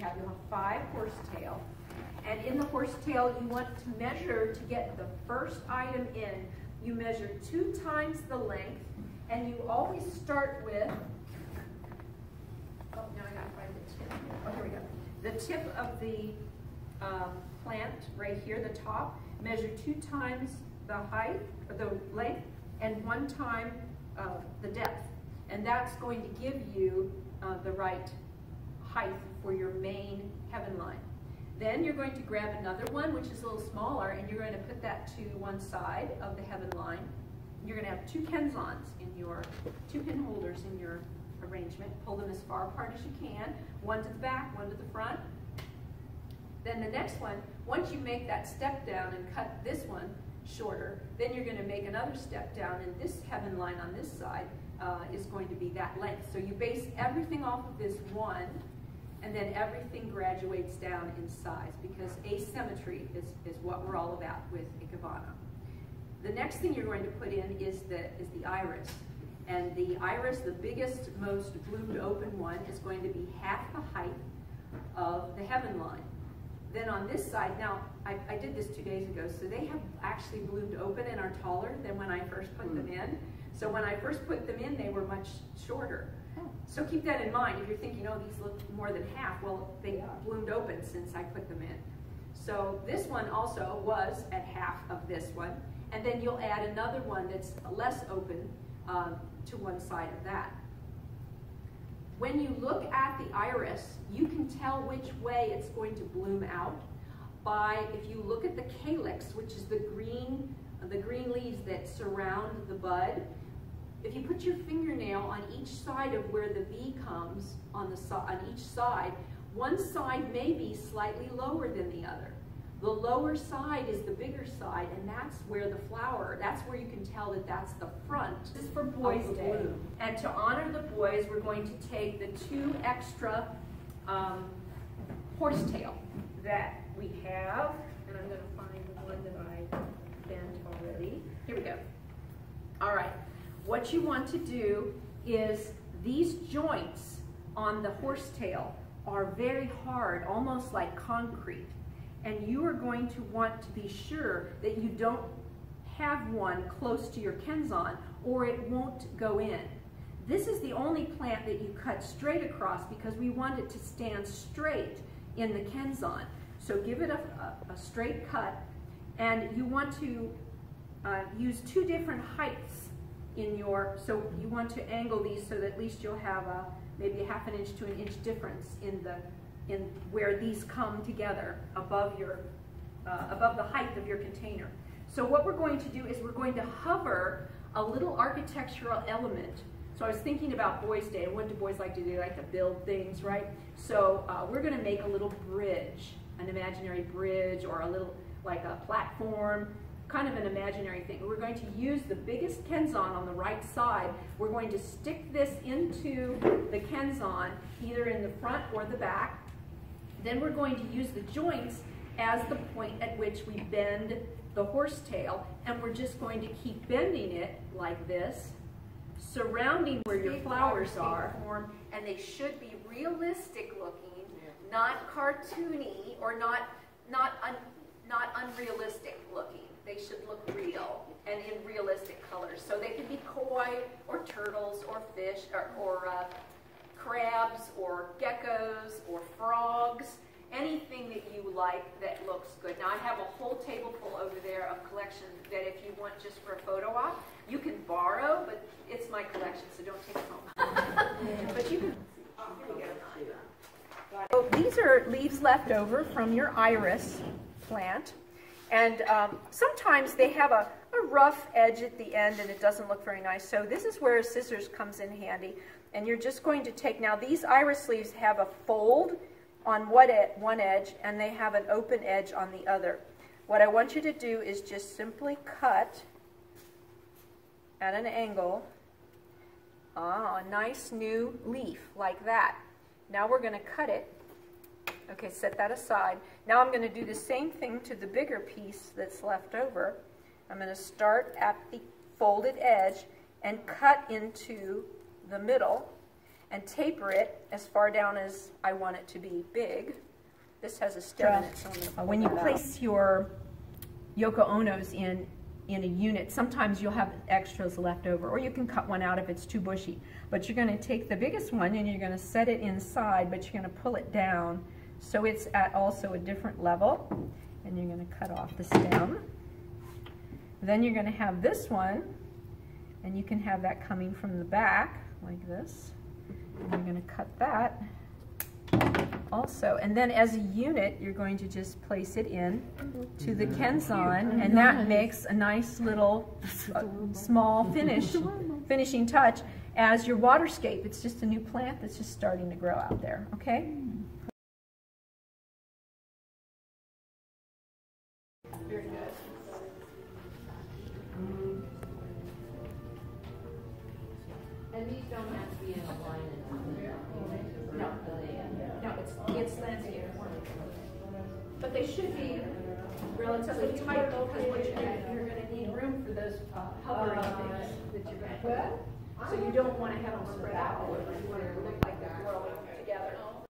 have 5 horsetail. And in the horsetail, you want to measure to get the first item in. You measure 2 times the length, and you always start with, oh, now I gotta find the tip. Oh, here we go. The tip of the plant right here, the top, measure 2 times the height, or the length, and 1 time the depth. And that's going to give you the right height for your main heaven line. Then you're going to grab another one, which is a little smaller, and you're going to put that to one side of the heaven line. You're going to have 2 kenzons in your, 2 pin holders in your arrangement. Pull them as far apart as you can, one to the back, one to the front. Then the next one, once you make that step down and cut this one shorter, then you're going to make another step down, and this heaven line on this side is going to be that length. So you base everything off of this one, and then everything graduates down in size, because asymmetry is what we're all about with Ikebana. The next thing you're going to put in is the iris. And the iris, the biggest, most bloomed open one, is going to be half the height of the heaven line. Then on this side, now I did this 2 days ago, so they have actually bloomed open and are taller than when I first put them in. So when I first put them in, they were much shorter. So keep that in mind. If you're thinking, oh, these look more than half, well, they bloomed open since I put them in. So this one also was at half of this one, and then you'll add another one that's less open to one side of that. When you look at the iris, you can tell which way it's going to bloom out by, if you look at the calyx, which is the green leaves that surround the bud. If you put your fingernail on each side of where the V comes on each side, one side may be slightly lower than the other. The lower side is the bigger side, and that's where the flower, that's where you can tell that that's the front. This is for Boys' Day. And to honor the boys, we're going to take the 2 extra horsetail that we have. And I'm going to find the one that I bent already. Here we go. All right. What you want to do is, these joints on the horsetail are very hard, almost like concrete. And you are going to want to be sure that you don't have one close to your kenzon, or it won't go in. This is the only plant that you cut straight across, because we want it to stand straight in the kenzon. So give it a straight cut, and you want to use 2 different heights in your, so you want to angle these so that at least you'll have maybe a ½ inch to an inch difference in where these come together above the height of your container. So what we're going to do is we're going to hover a little architectural element. So I was thinking about Boys' Day, and what do boys like to do? They like to build things, right? So we're going to make a little bridge, an imaginary bridge, or a little, like a platform, kind of an imaginary thing. We're going to use the biggest kenzon on the right side. We're going to stick this into the kenzon, either in the front or the back. Then we're going to use the joints as the point at which we bend the horsetail, and we're just going to keep bending it like this, surrounding where your flowers are. And they should be realistic looking, not cartoony or not unrealistic looking. They should look real and in realistic colors. So they can be koi or turtles or fish or crabs or geckos or frogs, anything that you like that looks good. Now I have a whole table full over there of collection that if you want just for a photo op, you can borrow, but it's my collection, so don't take it home. But you can, here we go. So these are leaves left over from your iris plant. And sometimes they have a rough edge at the end and it doesn't look very nice. So this is where a scissors comes in handy. And you're just going to take, now these iris leaves have a fold on one edge and they have an open edge on the other. What I want you to do is just simply cut at an angle a nice new leaf like that. Now we're going to cut it. Okay, set that aside. Now I'm going to do the same thing to the bigger piece that's left over. I'm going to start at the folded edge and cut into the middle. and taper it as far down as I want it to be big. This has a stem in it, so I'm going to pull when you that place out. your Yoko Onos in a unit, sometimes you'll have extras left over, or you can cut one out if it's too bushy. But you're going to take the biggest one and you're going to set it inside, but you're going to pull it down so it's at also a different level. And you're going to cut off the stem. Then you're going to have this one, and you can have that coming from the back like this. And you're going to cut that also. And then as a unit, you're going to just place it in to the Kenzon, and that makes a nice little small finishing touch as your waterscape. It's just a new plant that's just starting to grow out there, okay? Very good. And these don't have to be in a line. No, it's landscape. But they should be relatively tight because what you're going to need room for those hovering things that you're going to put. So you don't want to have them spread out. You want it to look like they're growing together.